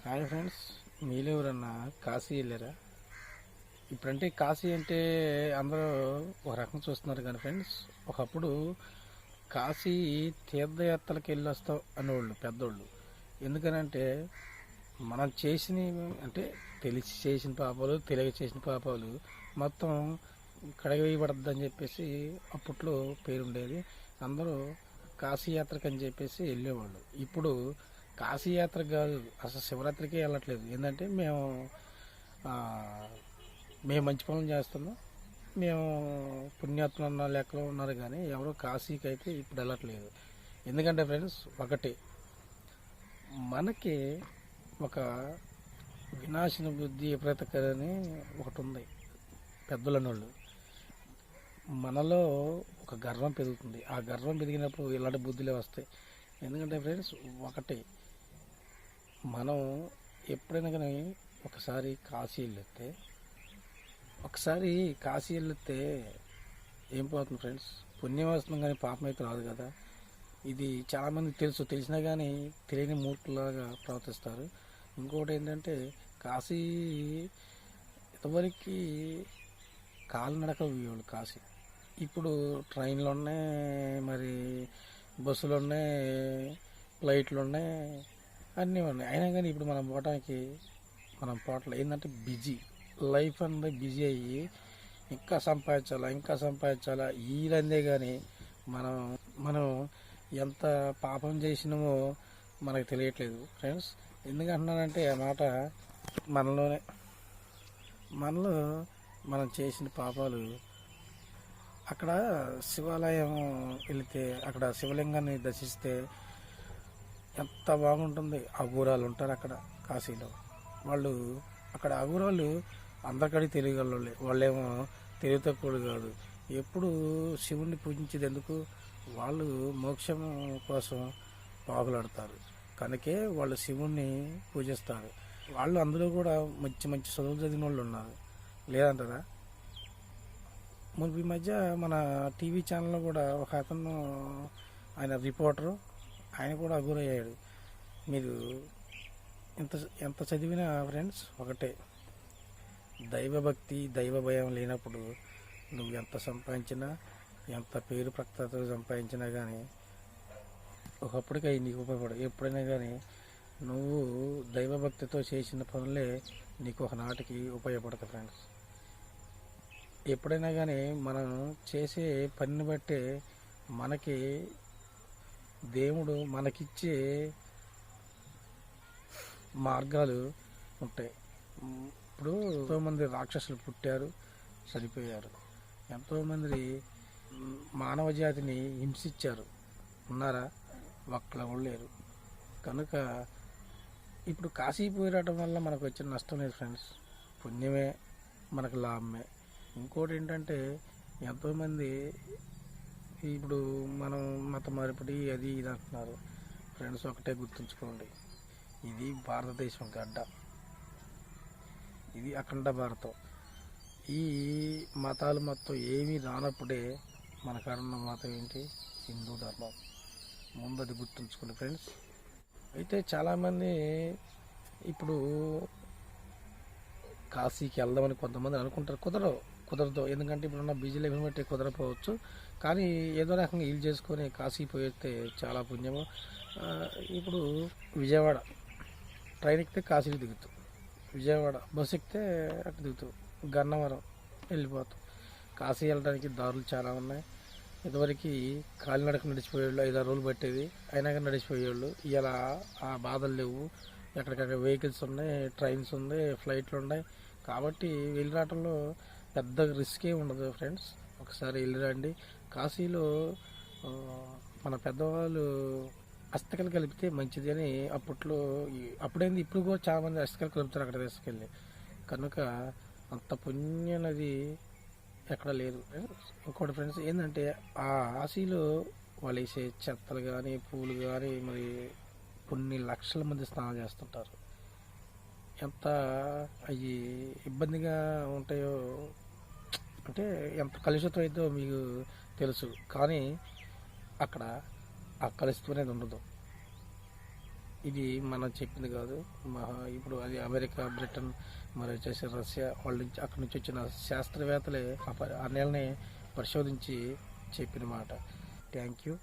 Hi friends, మీలో ఎవరన్నా కాశీ వెళ్ళారా? ఇప్పుడంటే కాశీ అంటే అందరూ ఒక రకం చూస్తున్నారు కానీ ఫ్రెండ్స్, ఒకప్పుడు కాశీ తీర్థయాత్రలకు వెళ్ళి వస్తాం అనేవాళ్ళు పెద్దోళ్ళు. ఎందుకనంటే మనం చేసిన అంటే తెలిసి చేసిన పాపాలు, తెలియక చేసిన పాపాలు మొత్తం కడగవేయబడద్దని చెప్పేసి అప్పట్లో పేరుండేది. అందరూ కాశీ యాత్రకు అని చెప్పేసి వెళ్ళేవాళ్ళు. ఇప్పుడు కాశీ యాత్ర కాదు, అసలు శివరాత్రికి వెళ్ళట్లేదు. ఏంటంటే ఆ, మేము మంచి పనులు చేస్తున్నాం, మేము పుణ్యాత్మ లెక్కలో ఉన్నారు కానీ ఎవరో కాశీకి అయితే ఇప్పుడు వెళ్ళట్లేదు. ఎందుకంటే ఫ్రెండ్స్, ఒకటి మనకి ఒక వినాశన బుద్ధి విపరీతకరని ఒకటి ఉంది. పెద్దలన్నోళ్ళు మనలో ఒక గర్వం పెరుగుతుంది. ఆ గర్వం పెరిగినప్పుడు ఇలాంటి బుద్ధులే వస్తాయి. ఎందుకంటే ఫ్రెండ్స్, ఒకటి మనం ఎప్పుడైనా కానీ ఒకసారి కాశీ వెళ్ళితే ఏం పోతుంది ఫ్రెండ్స్, పుణ్యం వస్తుంది కానీ పాపం అయితే రాదు కదా. ఇది చాలామంది తెలిసినా కానీ తెలియని మూర్ఖులాగా ప్రవర్తిస్తారు. ఇంకోటి ఏంటంటే, కాశీ ఇంతవరకు కాలినడక పోయేవాళ్ళు కాశీ. ఇప్పుడు ట్రైన్లు ఉన్నాయి, మరి బస్సులు ఉన్నాయి, ఫ్లైట్లు ఉన్నాయి, అన్నీ ఉన్నాయి. అయినా కానీ ఇప్పుడు మనం పోవటానికి మనం పోవట్లేదు. ఏంటంటే బిజీ లైఫ్ అనేది బిజీ అయ్యి ఇంకా సంపాదించాలా ఈ రందే కానీ మనం మనం ఎంత పాపం చేసినామో మనకు తెలియట్లేదు ఫ్రెండ్స్. ఎందుకంటున్నానంటే ఆ మాట, మనలో మనం చేసిన పాపాలు అక్కడ శివాలయం వెళితే అక్కడ శివలింగాన్ని దర్శిస్తే ఎంత బాగుంటుంది. అఘోరాలు ఉంటారు అక్కడ కాశీలో. వాళ్ళు అక్కడ అఘోరాలు అందరికీ తెలియగలే, వాళ్ళేమో తెలివి తక్కువడు కాదు. ఎప్పుడు శివుణ్ణి పూజించేది ఎందుకు? వాళ్ళు మోక్షం కోసం పాకులాడతారు కనుకే వాళ్ళు శివుణ్ణి పూజిస్తారు. వాళ్ళు అందులో కూడా మంచి మంచి చదువులు చదివిన వాళ్ళు ఉన్నారు, లేదంటారా? ఈ మధ్య మన టీవీ ఛానల్లో కూడా ఒక అతను, ఆయన రిపోర్టరు, ఆయన కూడా గురయ్యాడు. మీరు ఎంత చదివినా ఫ్రెండ్స్, ఒకటే, దైవభక్తి దైవ భయం లేనప్పుడు నువ్వు ఎంత సంపాదించినా, ఎంత పేరు ప్రఖ్యాత సంపాదించినా కానీ ఒకప్పటికీ నీకు ఉపయోగపడదు. ఎప్పుడైనా కానీ నువ్వు దైవభక్తితో చేసిన పనులే నీకు ఒకనాటికి ఉపయోగపడతాయి ఫ్రెండ్స్. ఎప్పుడైనా కానీ మనం చేసే పనిని బట్టే మనకి దేవుడు మనకిచ్చే మార్గాలు ఉంటాయి. ఇప్పుడు ఎంతోమంది రాక్షసులు పుట్టారు, చనిపోయారు. ఎంతోమంది మానవ జాతిని హింసించారు, ఉన్నారా? ఒక్కళ్ళు లేరు. కనుక ఇప్పుడు కాశీ పోయడం వల్ల మనకు వచ్చిన నష్టం లేదు ఫ్రెండ్స్, పుణ్యమే, మనకు లాభమే. ఇంకోటి ఏంటంటే, ఎంతోమంది ఇప్పుడు మనం మత మార్పిడి అది ఇది అంటున్నారు ఫ్రెండ్స్. ఒకటే గుర్తుంచుకోండి, ఇది భారతదేశం గడ్డ, ఇది అఖండ భారతం. ఈ మతాలు మొత్తం ఏమీ రానప్పుడే మన కారణం మతం ఏంటి? హిందూ ధర్మం. ముందు అది గుర్తుంచుకోండి ఫ్రెండ్స్. అయితే చాలామంది ఇప్పుడు కాశీకి వెళ్దామని కొంతమంది అనుకుంటారు, కుదరదు. ఎందుకంటే ఇప్పుడున్న బిజీ లైఫ్ బట్టి కుదరపోవచ్చు. కానీ ఏదో రకంగా వీలు చేసుకొని కాశీ పోయితే చాలా పుణ్యము. ఇప్పుడు విజయవాడ ట్రైన్ ఎక్కితే కాశీకి దిగుతాం, విజయవాడ బస్సు ఎక్కితే అక్కడ దిగుతాం, గన్నవరం వెళ్ళిపోతాం. కాశీ వెళ్ళడానికి దారులు చాలా ఉన్నాయి. ఇదివరకు కాలినడక నడిచిపోయేవాళ్ళు 5-6 రోజులు పట్టేది, అయినా కానీ నడిచిపోయేవాళ్ళు. ఇలా ఆ బాధలు లేవు. ఎక్కడికక్కడ వెహికల్స్ ఉన్నాయి, ట్రైన్స్ ఉన్నాయి, ఫ్లైట్లు ఉన్నాయి. కాబట్టి వెళ్ళి రావడంలో పెద్ద రిస్క్ ఉండదు ఫ్రెండ్స్. ఒకసారి వెళ్ళి రండి. కాశీలో మన పెద్దవాళ్ళు అస్తకలు కలిపితే మంచిది అని అప్పుడైంది, ఇప్పుడు కూడా చాలామంది అస్తకలు కలుపుతారు అక్కడ తీసుకెళ్ళి. కనుక అంత పుణ్యనది ఎక్కడ లేదు. ఇంకోటి ఫ్రెండ్స్ ఏంటంటే, ఆ కాశీలో వాళ్ళు వేసే చెత్తలు కానీ పూలు కానీ మరి కొన్ని లక్షల మంది స్నానం చేస్తుంటారు. ఎంత అవి ఇబ్బందిగా ఉంటాయో, అంటే ఎంత కలుషితం అయితే మీకు తెలుసు. కానీ అక్కడ ఆ కలుషితం అనేది ఉండదు. ఇది మనం చెప్పింది కాదు. ఇప్పుడు అది అమెరికా, బ్రిటన్, మరి వచ్చేసి రష్యా వాళ్ళ నుంచి అక్కడి నుంచి వచ్చిన శాస్త్రవేత్తలే ఆ నేలని పరిశోధించి చెప్పిన మాట. Thank you.